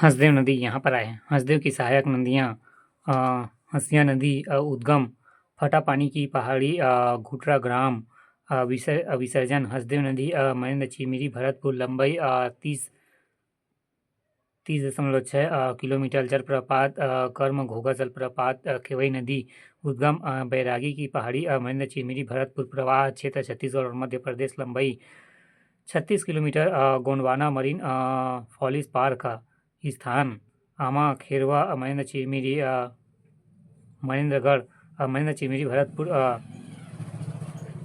हसदेव नदी यहाँ पर आए हैं। हसदेव की सहायक नदियाँ हंसिया नदी उद्गम, फटापानी की पहाड़ी, घुटरा ग्राम विसर्जन। हसदेव नदी महेंद्र चिमिरी भरतपुर, लंबाई 30.6 किलोमीटर। जलप्रपात कर्म घोघा जलप्रपात, खेवई नदी उद्गम, बैरागी की पहाड़ी, महेंद्र चिमिरी भरतपुर। प्रवाह क्षेत्र छत्तीसगढ़ और मध्य प्रदेश, लंबाई 36 kilometre. Gondwana marine Foley park स्थान आमा खेरवा, महेंद्र चिमिरी महेंद्रगढ़, महेंद्र चिमिरी भरतपुर।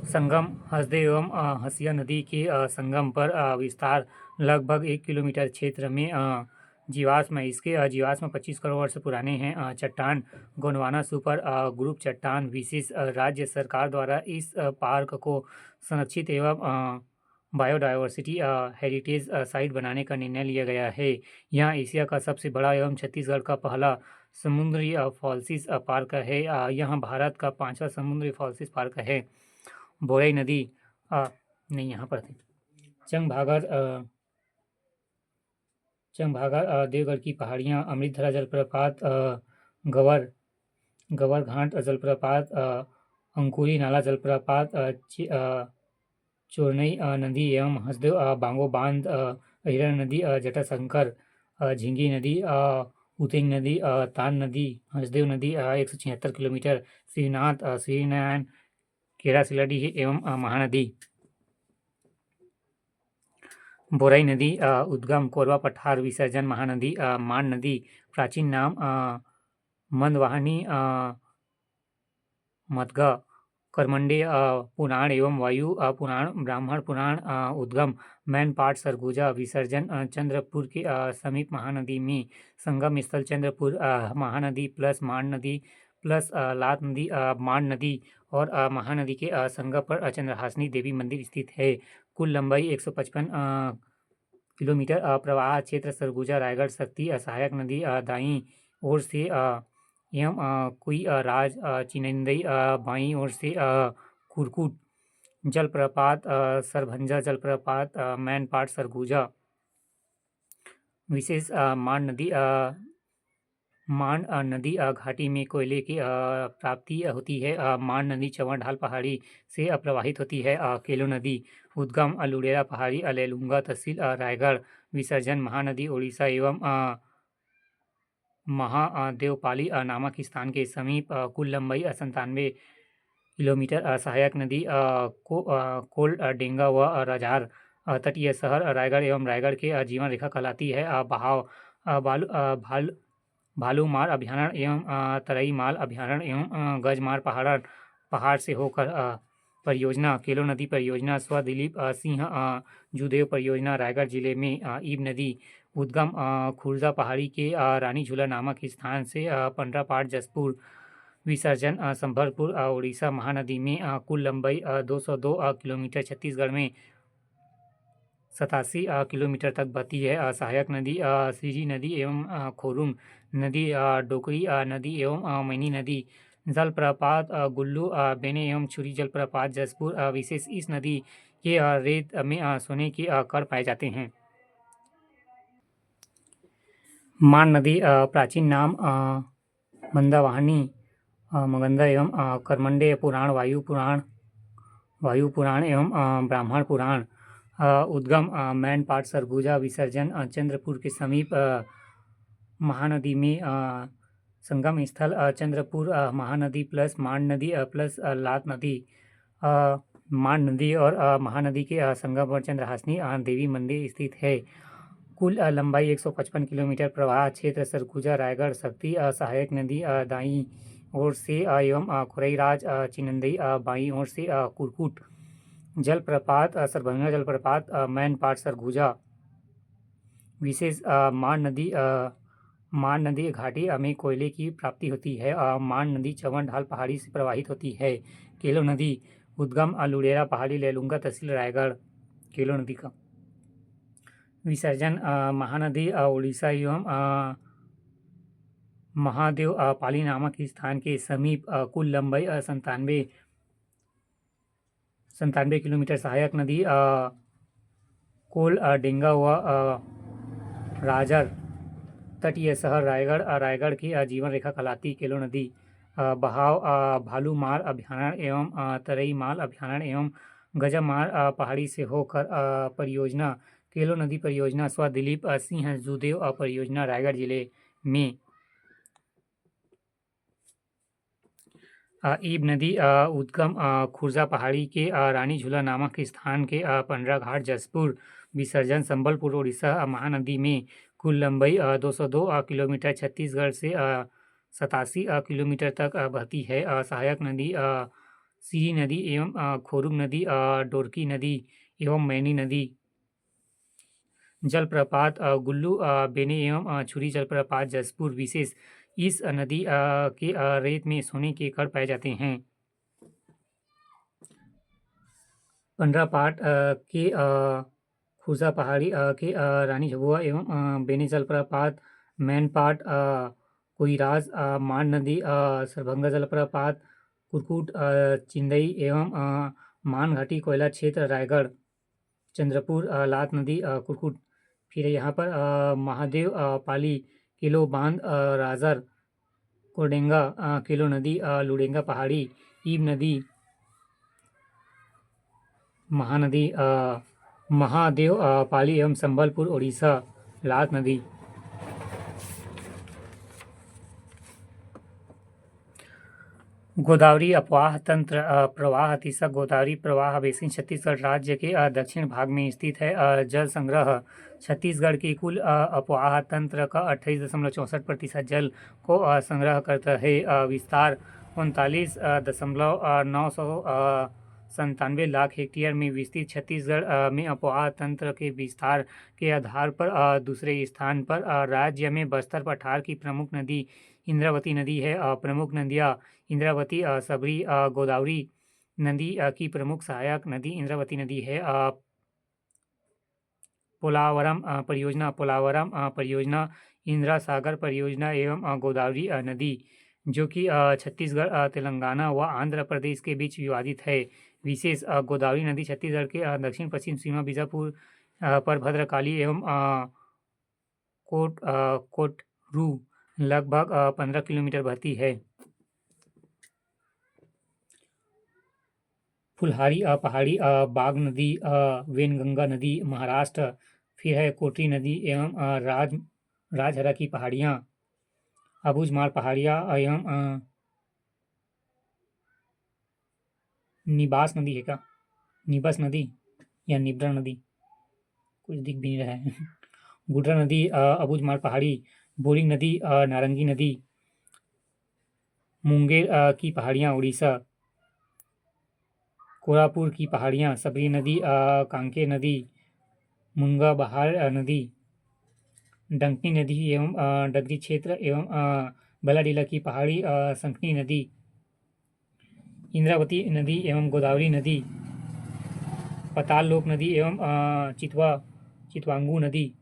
संगम हसदेव एवं हंसिया नदी के संगम पर विस्तार लगभग 1 किलोमीटर क्षेत्र में जीवाश्म है। इसके जीवाश्म 25 करोड़ वर्ष पुराने हैं। चट्टान गोंडवाना सुपर ग्रुप चट्टान विशेष। राज्य सरकार द्वारा इस पार्क को संरक्षित एवं बायोडायवर्सिटी हेरिटेज साइट बनाने का निर्णय लिया गया है। यह एशिया का सबसे बड़ा एवं छत्तीसगढ़ का पहला समुद्री फॉल्सिस पार्क है। यह भारत का 5वां समुद्री फॉल्सिस पार्क है। बोरई नदी नहीं यहाँ पर थी। चंगभागा देवगढ़ की पहाड़ियाँ, अमृतधारा जलप्रपात, गवर घाट जलप्रपात, अंकुरी नाला जलप्रपात, चोरनई नदी एवं हसदेव बांगो बांध, हिरण नदी, जटाशंकर, झिंगी नदी, उतेंग नदी, तान नदी, हसदेव नदी 176 किलोमीटर। श्रीनाथ श्रीनारायण केरा सिलाडी एवं महानदी। बोरई नदी उद्गम कोरबा पठार विसर्जन। महानदी मान नदी प्राचीन नाम मंदवाहिनी मदगा कर्मंडे पुराण एवं वायु पुराण ब्राह्मण पुराण उद्गम मैनपाट सरगुजा विसर्जन। चंद्रपुर के समीप महानदी में संगम स्थल चंद्रपुर महानदी प्लस मान नदी प्लस लात नदी मान नदी और महानदी के संगम पर चंद्रहासिनी देवी मंदिर स्थित है। कुल लंबाई 155 किलोमीटर। प्रवाह क्षेत्र सरगुजा रायगढ़ शक्ति सहायक नदी दाईं ओर से एवं कुई राज चिनंदई बाईं ओर से कुरकुट जलप्रपात सरभंजा जलप्रपात मैनपाट सरगुजा विशेष। मान नदी घाटी में कोयले की प्राप्ति होती है। मान नदी चंवर ढाल पहाड़ी से प्रवाहित होती है। केलो नदी उद्गम लुड़ेरा पहाड़ी लेलुंगा तहसील रायगढ़ विसर्जन। महानदी उड़ीसा एवं महादेवपाली नामक स्थान के समीप। कुल लंबाई 97 किलोमीटर। सहायक नदी कोल डेंगा व रजार तटीय शहर रायगढ़ एवं रायगढ़ के जीवन रेखा कहलाती है। बहाव भालूमार अभ्यारण्य एवं तरईमाल अभ्यारण्य एवं गजमार पहाड़ से होकर परियोजना केलो नदी परियोजना स्व दिलीप सिंह जूदेव परियोजना रायगढ़ जिले में। ईब नदी उद्गम खुर्जा पहाड़ी के रानी झूला नामक स्थान से। पंडरापाट जसपुर विसर्जन संभलपुर उड़ीसा। महानदी में कुल लंबाई 202 किलोमीटर छत्तीसगढ़ में 87 किलोमीटर तक बहती है। सहायक नदी सीरी नदी एवं खोरुम नदी डोकरी नदी एवं मैनी नदी। जलप्रपात गुल्लू बेने एवं छुरी जलप्रपात जसपुर विशेष। इस नदी के रेत में सोने के कण पाए जाते हैं। मान नदी प्राचीन नाम मंदावाहिनी मगंदा एवं कर्मंडे पुराण वायु पुराण एवं ब्राह्मण पुराण उद्गम मैनपाट सरगुजा विसर्जन। चंद्रपुर के समीप महानदी में संगम स्थल चंद्रपुर महानदी प्लस मान नदी प्लस लात नदी। मान नदी और महानदी के संगम पर चंद्रहासिनी देवी मंदिर स्थित है। कुल लंबाई 155 किलोमीटर। प्रवाह क्षेत्र सरगुजा रायगढ़ शक्ति सहायक नदी दाईं ओर से एवं खुरईराज चिनंदई बाईं ओर से कुरकुट जलप्रपात सरभंगा जलप्रपात मैनपाट सरगुजा विशेष। मान नदी घाटी में कोयले की प्राप्ति होती है। मान नदी चंवर ढाल पहाड़ी से प्रवाहित होती है। केलो नदी उद्गम लुड़ेरा पहाड़ी लेलुंगा तहसील रायगढ़। केलो नदी का विसर्जन महानदी उड़ीसा एवं महादेव पाली नामक स्थान के समीप। कुल लंबाई 97 किलोमीटर। सहायक नदी कोल डेंगा व राजर तटीय शहर रायगढ़ रायगढ़ की जीवन रेखा कहलाती। केलो नदी बहाव भालूमार अभयारण्य एवं तरईमाल अभयारण्य एवं गजमार पहाड़ी से होकर परियोजना केलो नदी परियोजना स्व दिलीप सिंह जूदेव परियोजना रायगढ़ जिले में। ईब नदी उद्गम खुर्जा पहाड़ी के रानी झूला नामक स्थान के 15 घाट जसपुर विसर्जन संबलपुर उड़ीसा महानदी में। कुल लंबाई 202 किलोमीटर छत्तीसगढ़ से 87 किलोमीटर तक बहती है। सहायक नदी सीरी नदी एवं खोरुग नदी डोरकी नदी एवं मैनी नदी। जलप्रपात गुल्लू बेने एवं छुरी जलप्रपात जसपुर विशेष इस नदी के रेत में सोने के कण पाए जाते हैं। 15 पाट के खुर्जा पहाड़ी के रानी झबुआ एवं बेने जलप्रपात मैनपाट कोईराज मान नदी सरभंगा जलप्रपात कुरकुट चिंदई एवं मान घाटी कोयला क्षेत्र रायगढ़ चंद्रपुर लात नदी कुरकुट। फिर यहाँ पर महादेव पाली किलो बांध राजर कोडेंगा किलो नदी लुडेंगा पहाड़ी ईब नदी महानदी महादेव पाली एवं संबलपुर उड़ीसा लात नदी। गोदावरी अपवाह तंत्र प्रवाह तीसरा गोदावरी प्रवाह बेसिन छत्तीसगढ़ राज्य के दक्षिण भाग में स्थित है। जल संग्रह छत्तीसगढ़ के कुल अपवाह तंत्र का 28.64% जल को संग्रह करता है। विस्तार 39,997 लाख हेक्टेयर में विस्तृत छत्तीसगढ़ में अपवाह तंत्र के विस्तार के आधार पर दूसरे स्थान पर राज्य में बस्तर पठार की प्रमुख नदी इंद्रावती नदी है। प्रमुख नदियाँ इंद्रावती सबरी गोदावरी नदी की प्रमुख सहायक नदी इंद्रावती नदी है। पोलावरम परियोजना इंदिरा सागर परियोजना एवं गोदावरी नदी जो कि छत्तीसगढ़ तेलंगाना व आंध्र प्रदेश के बीच विवादित है। विशेष गोदावरी नदी छत्तीसगढ़ के दक्षिण पश्चिम सीमा बीजापुर पर भद्रकाली एवं कोटरू लगभग 15 किलोमीटर बहती है। फुलहारी पहाड़ी बाघ नदी वेनगंगा नदी महाराष्ट्र। फिर है कोटरी नदी एवं राजहरा की पहाड़ियाँ अबूझमाड़ पहाड़ियाँ एवं निबास नदी है क्या निबस नदी या निब्रा नदी कुछ दिख भी नहीं रहा है। गुड्रा नदी अबूझमाड़ पहाड़ी बोरिंग नदी नारंगी नदी मुंगेर की पहाड़ियाँ उड़ीसा कोरापुर की पहाड़ियाँ सबरी नदी कांके नदी मुंगा बहार नदी डंकनी नदी एवं डगरी क्षेत्र एवं बलाडीला की पहाड़ी संकनी नदी इंद्रावती नदी एवं गोदावरी नदी पताल लोक नदी एवं चितवांगू नदी।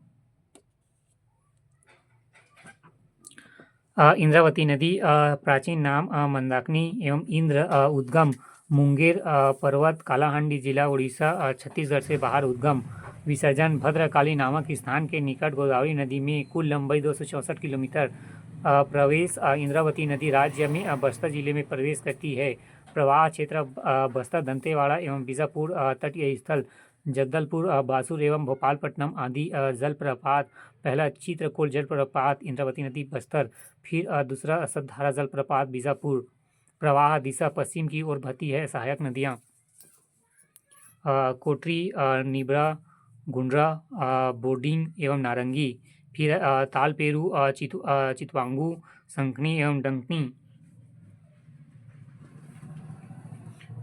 इंद्रावती नदी प्राचीन नाम मंदाकिनी एवं इंद्र उद्गम मुंगेर पर्वत कालाहांडी जिला उड़ीसा छत्तीसगढ़ से बाहर उद्गम विसर्जन भद्रकाली नामक स्थान के निकट गोदावरी नदी में। कुल लंबाई 264 किलोमीटर। प्रवेश इंद्रावती नदी राज्य में बस्तर जिले में प्रवेश करती है। प्रवाह क्षेत्र बस्तर दंतेवाड़ा एवं बीजापुर तटीय स्थल जगदलपुर बासुर एवं भोपालपट्टनम आदि जलप्रपात। पहला चित्रकोट जलप्रपात इंद्रावती नदी बस्तर। फिर दूसरा सतधारा जलप्रपात बीजापुर। प्रवाह दिशा पश्चिम की ओर बहती है। सहायक नदियाँ कोटरी निब्रा गुंड्रा बोर्डिंग एवं नारंगी। फिर तालपेरू चितवांगू संकनी एवं डंकनी।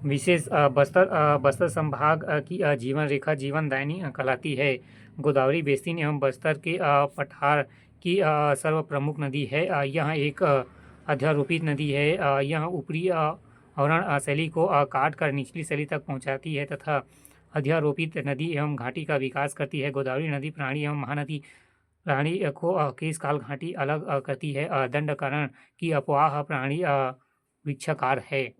विशेष बस्तर संभाग की जीवन रेखा जीवनदायिनी कहलाती है। गोदावरी बेसिन एवं बस्तर के पठार की सर्व प्रमुख नदी है। यह एक अध्यारोपित नदी है। यह ऊपरी आवरण शैली को काट कर निचली शैली तक पहुंचाती है तथा अध्यारोपित नदी एवं घाटी का विकास करती है। गोदावरी नदी प्राणी एवं महानदी प्राणी को केशकाल घाटी अलग करती है। दंडकरण की अफवाह प्राणी वृक्षाकार है।